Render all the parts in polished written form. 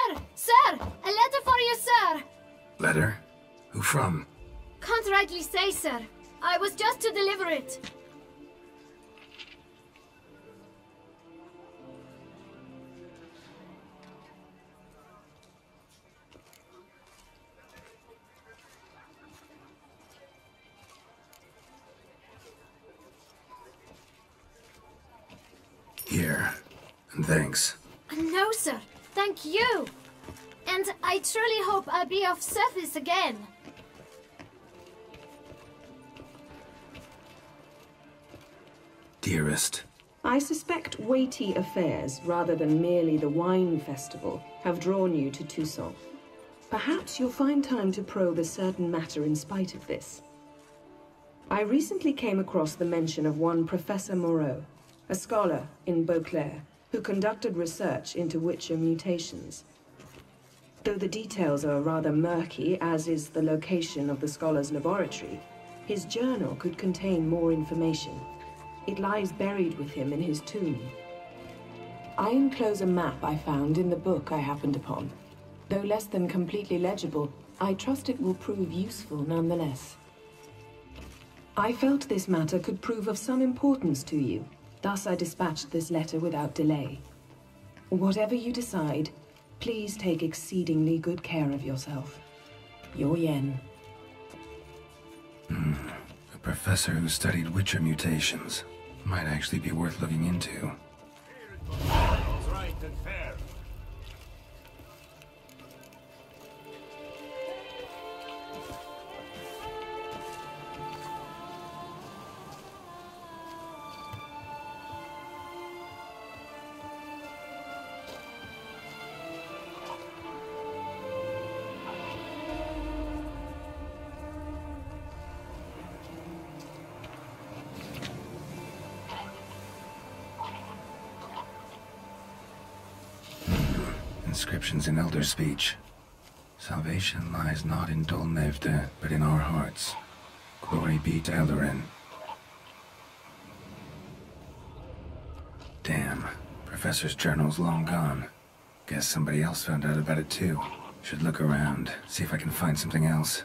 Sir! Sir! A letter for you, sir! Letter? Who from? Can't rightly say, sir. I was just to deliver it. Here. And thanks. No, sir. Thank you. And I truly hope I'll be of service again. Dearest. I suspect weighty affairs, rather than merely the wine festival, have drawn you to Toussaint. Perhaps you'll find time to probe a certain matter in spite of this. I recently came across the mention of one Professor Moreau, a scholar in Beauclair, who conducted research into Witcher mutations. Though the details are rather murky, as is the location of the scholar's laboratory, his journal could contain more information. It lies buried with him in his tomb. I enclose a map I found in the book I happened upon. Though less than completely legible, I trust it will prove useful nonetheless. I felt this matter could prove of some importance to you. Thus I dispatched this letter without delay. Whatever you decide, please take exceedingly good care of yourself. Your Yen. A professor who studied Witcher mutations. Might actually be worth looking into. Right and fair. Inscriptions in Elder speech. Salvation lies not in Dolnevde, but in our hearts. Glory be to Eldarin. Damn. Professor's journal's long gone. Guess somebody else found out about it too. Should look around, see if I can find something else.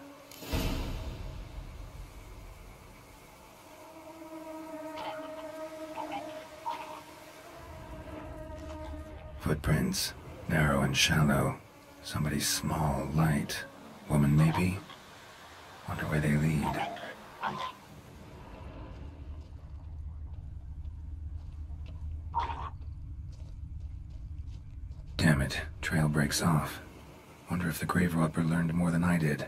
Footprints. Narrow and shallow. Somebody small, light. Woman, maybe? Wonder where they lead. Damn it. Trail breaks off. Wonder if the grave robber learned more than I did.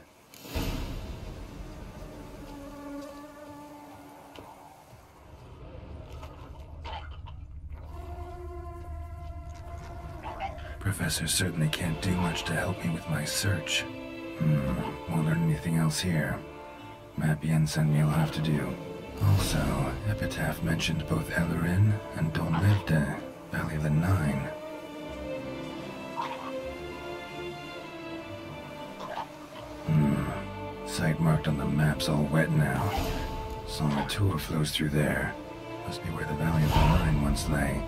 Professor certainly can't do much to help me with my search. Won't learn anything else here. Map Yensen will have to do. Also, Epitaph mentioned both Eldarin and Dolnevde, Valley of the Nine. Site marked on the map's all wet now. Song Tour flows through there. Must be where the Valley of the Nine once lay.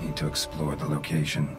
Need to explore the location.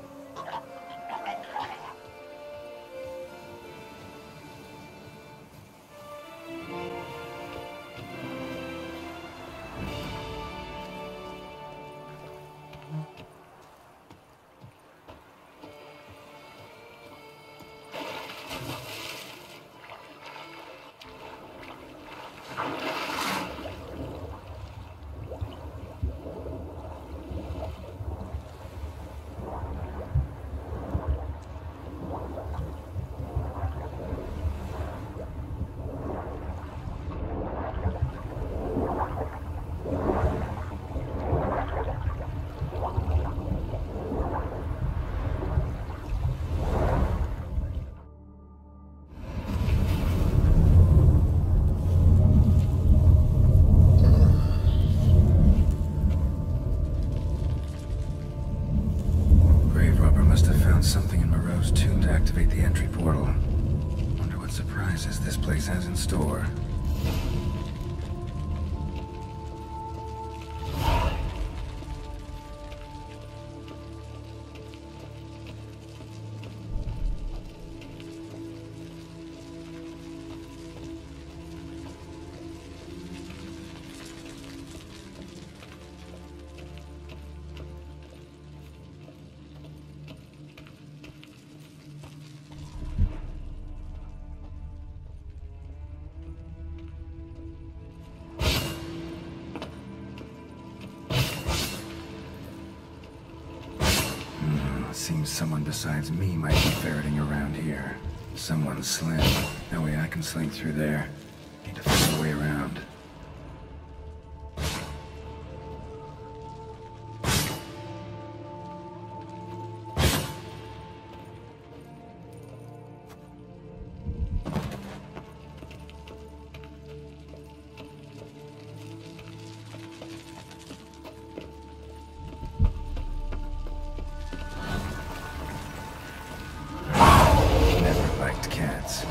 Something in Moreau's tomb to activate the entry portal. Wonder what surprises this place has in store. Seems someone besides me might be ferreting around here. Someone slim. No way I can slink through there. Need to find a way around. Never liked cats.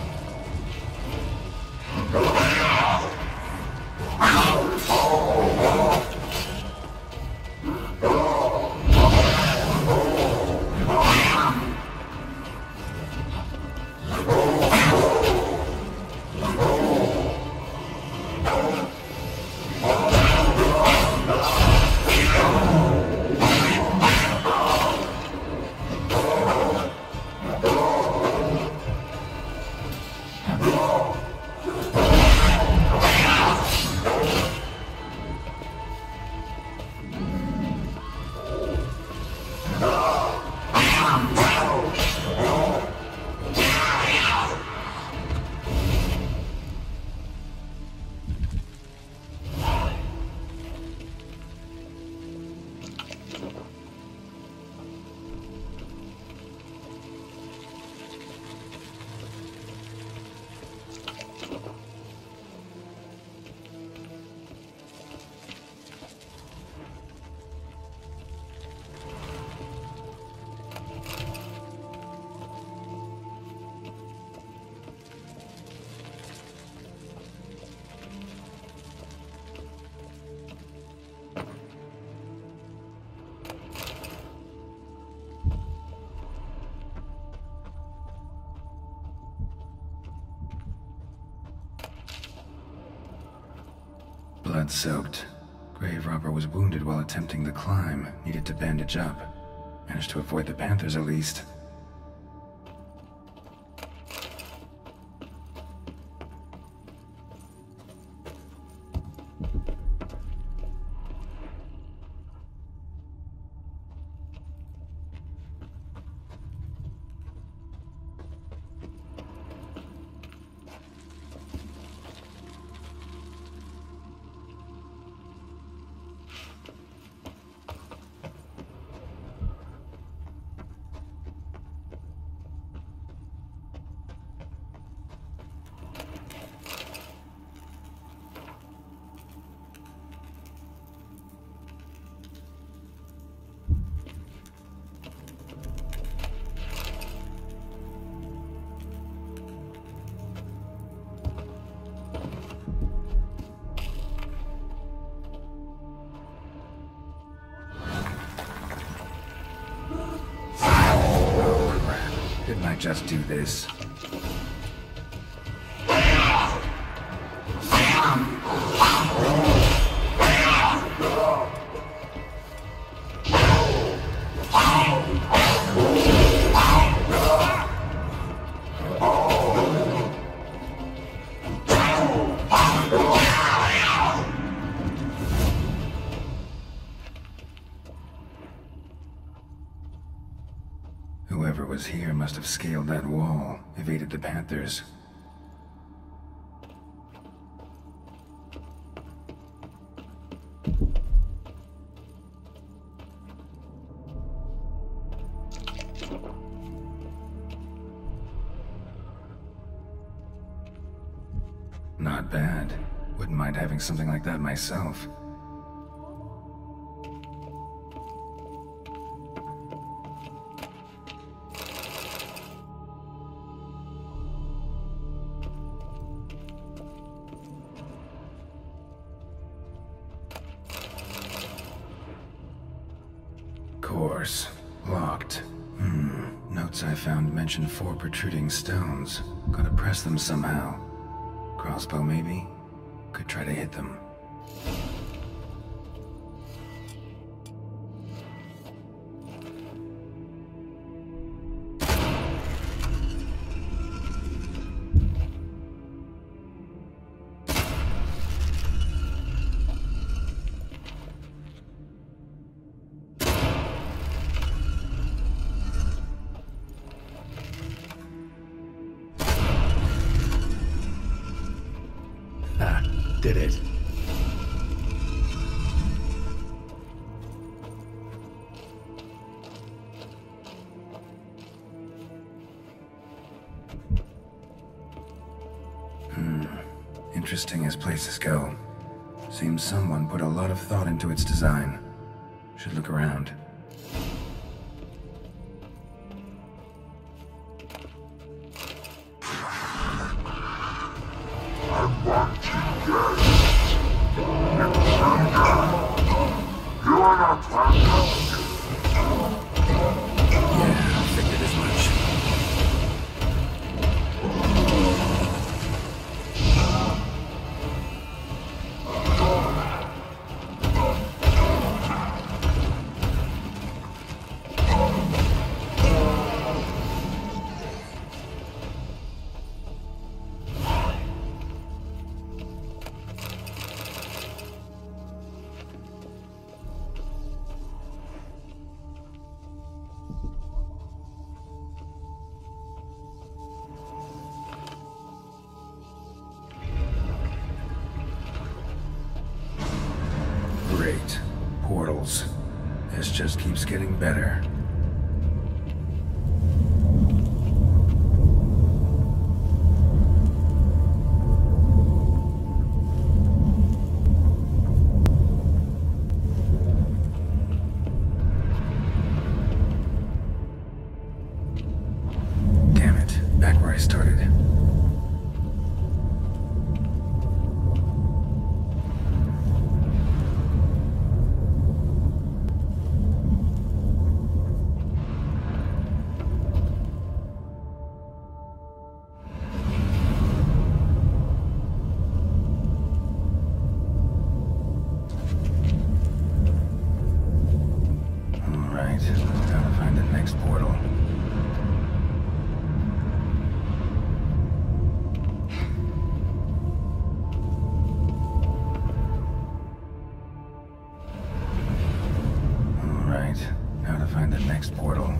Blood-soaked. Grave robber was wounded while attempting the climb. Needed to bandage up. Managed to avoid the panthers at least. Didn't I just do this? Whoever was here must have scaled that wall, evaded the panthers. Not bad. Wouldn't mind having something like that myself. Course. Locked. Notes I found mention 4 protruding stones. Gotta press them somehow. Crossbow, maybe? Could try to hit them. Did it? Interesting as places go. Seems someone put a lot of thought into its design. Should look around. I'm watching this. You are not fantastic. Yeah, I figured as much. Great. Portals. This just keeps getting better. Damn it. Back where I started. Gotta find the next portal. Alright, now to find the next portal.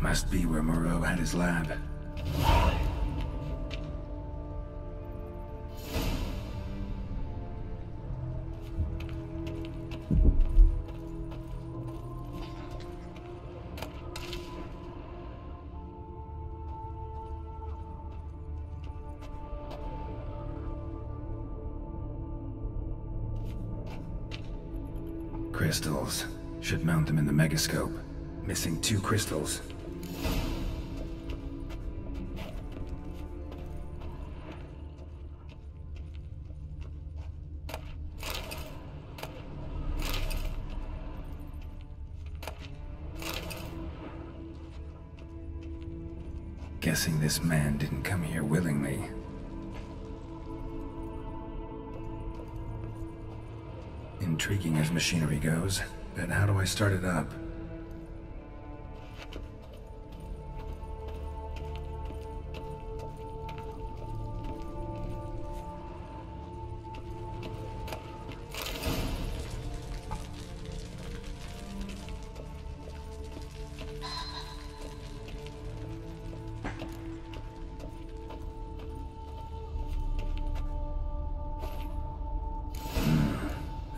Must be where Moreau had his lab. Crystals. Should mount them in the megascope. Missing 2 crystals. Guessing this man didn't come here willingly. Intriguing as machinery goes, but how do I start it up?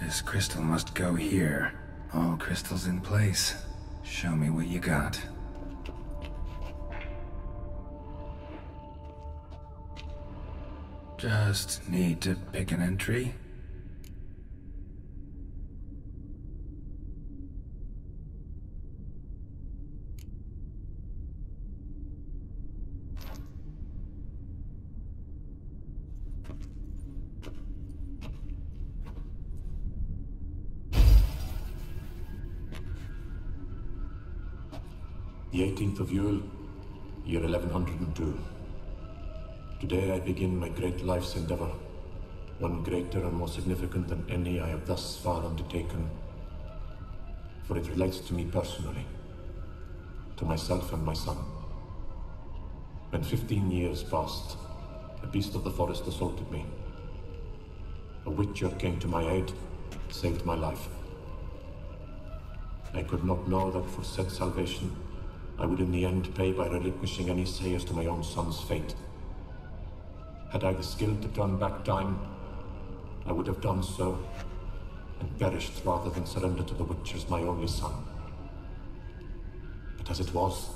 This crystal must go here. All crystals in place. Show me what you got. Just need to pick an entry. The 18th of Yule, year 1102. Today I begin my great life's endeavor, one greater and more significant than any I have thus far undertaken, for it relates to me personally. to myself and my son. When 15 years passed, a beast of the forest assaulted me. A witcher came to my aid, saved my life. I could not know that for said salvation, I would in the end pay by relinquishing any say as to my own son's fate. Had I the skill to turn back time, I would have done so, and perished rather than surrender to the Witchers my only son. But as it was,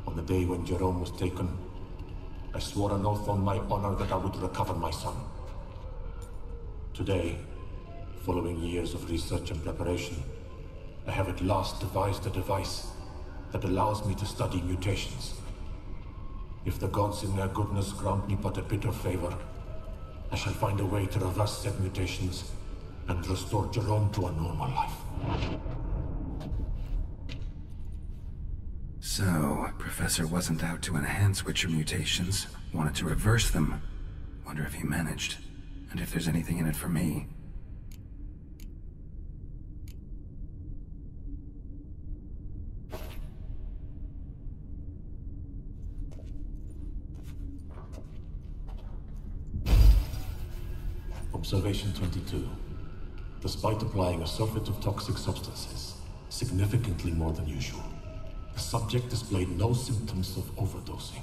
on the day when Jerome was taken, I swore an oath on my honor that I would recover my son. Today, following years of research and preparation, I have at last devised a device that allows me to study mutations. If the gods in their goodness grant me but a bit of favor, I shall find a way to reverse said mutations and restore Jerome to a normal life. So, Professor wasn't out to enhance Witcher mutations, wanted to reverse them. Wonder if he managed, and if there's anything in it for me. Observation 22. Despite applying a surfeit of toxic substances, significantly more than usual, the subject displayed no symptoms of overdosing.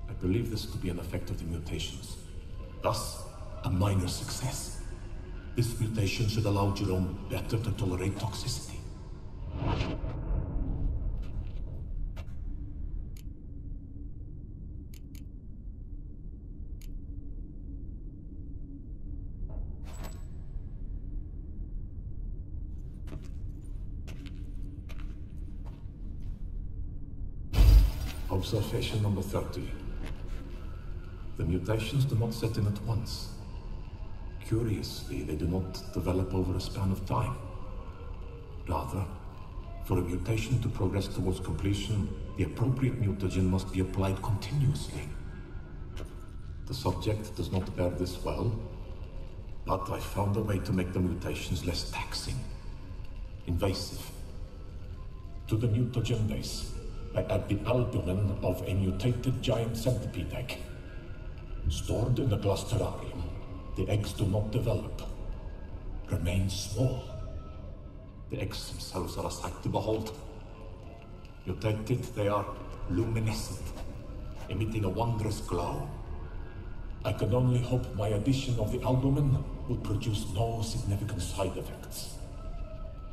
I believe this to be an effect of the mutations. Thus, a minor success. This mutation should allow Jerome better to tolerate toxicity. Observation number 30. The mutations do not set in at once. Curiously, they do not develop over a span of time. Rather, for a mutation to progress towards completion, the appropriate mutagen must be applied continuously. The subject does not bear this well, but I found a way to make the mutations less taxing, invasive. To the mutagen base, I add the albumin of a mutated giant centipede egg. Stored in a glass terrarium, the eggs do not develop, remain small. The eggs themselves are a sight to behold. Mutated, they are luminescent, emitting a wondrous glow. I can only hope my addition of the albumin will produce no significant side effects.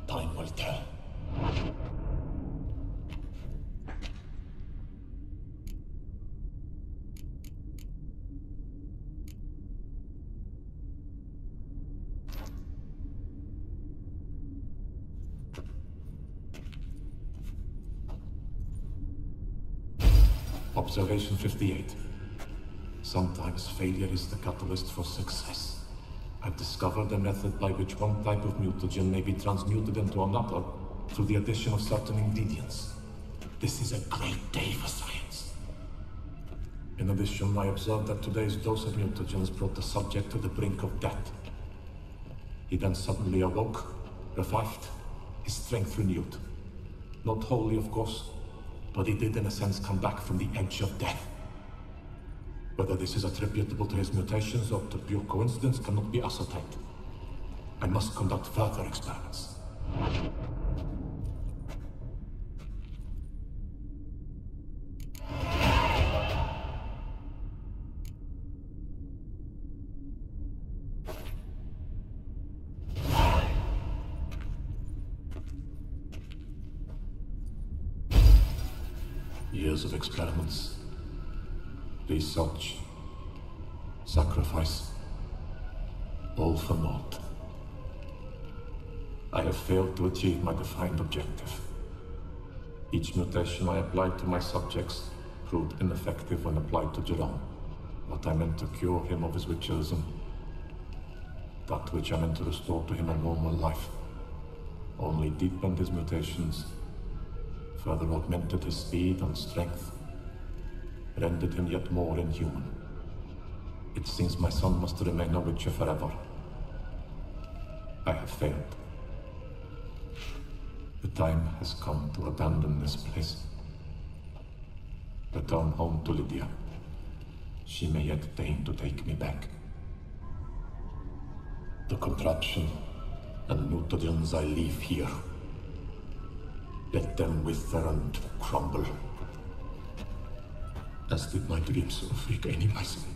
Time will tell. Observation 58. Sometimes failure is the catalyst for success. I've discovered a method by which one type of mutagen may be transmuted into another through the addition of certain ingredients. This is a great day for science. In addition, I observed that today's dose of mutagens brought the subject to the brink of death. He then suddenly awoke, revived, his strength renewed. Not wholly, of course, but he did in a sense come back from the edge of death. Whether this is attributable to his mutations or to pure coincidence cannot be ascertained. I must conduct further experiments. Years of experiments, research, sacrifice, all for naught. I have failed to achieve my defined objective. Each mutation I applied to my subjects proved ineffective when applied to Jerome. What I meant to cure him of his witcherism, that which I meant to restore to him a normal life, only deepened his mutations, further augmented his speed and strength, rendered him yet more inhuman. It seems my son must remain a witcher forever. I have failed. The Time has come to abandon this place. Return home to Lydia. She may yet deign to take me back. The contraption and mutagens I leave here. Let them wither and crumble. As did my dreams of regaining myself.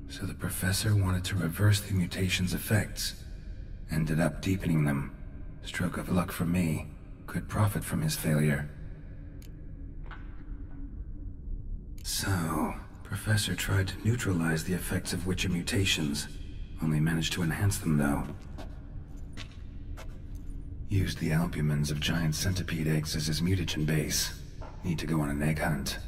So the professor wanted to reverse the mutation's effects. Ended up deepening them. Stroke of luck for me. Could profit from his failure. So, Professor tried to neutralize the effects of Witcher mutations. Only managed to enhance them, though. Used the albumins of giant centipede eggs as his mutagen base. Need to go on an egg hunt.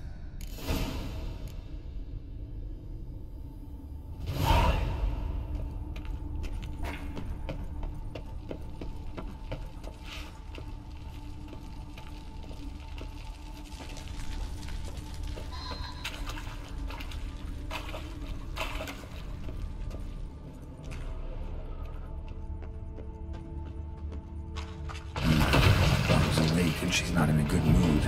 And she's not in a good mood.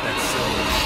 That silver.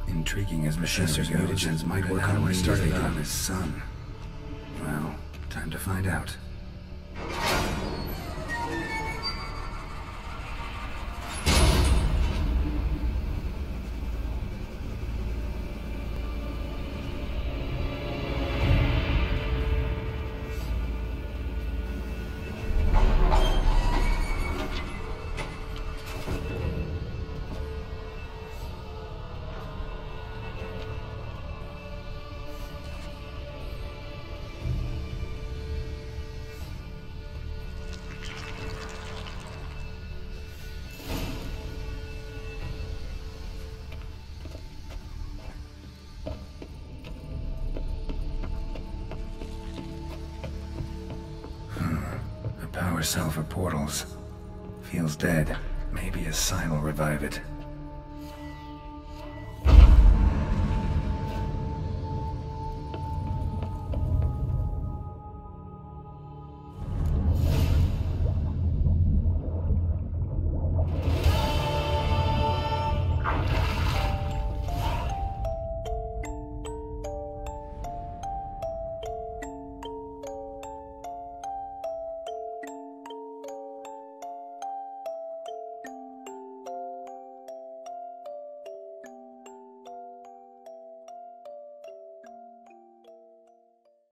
Intriguing as Professor's mutagens might work on me starting on his son. Well, time to find out. Power cell for portals. Feels dead. Maybe a sign will revive it.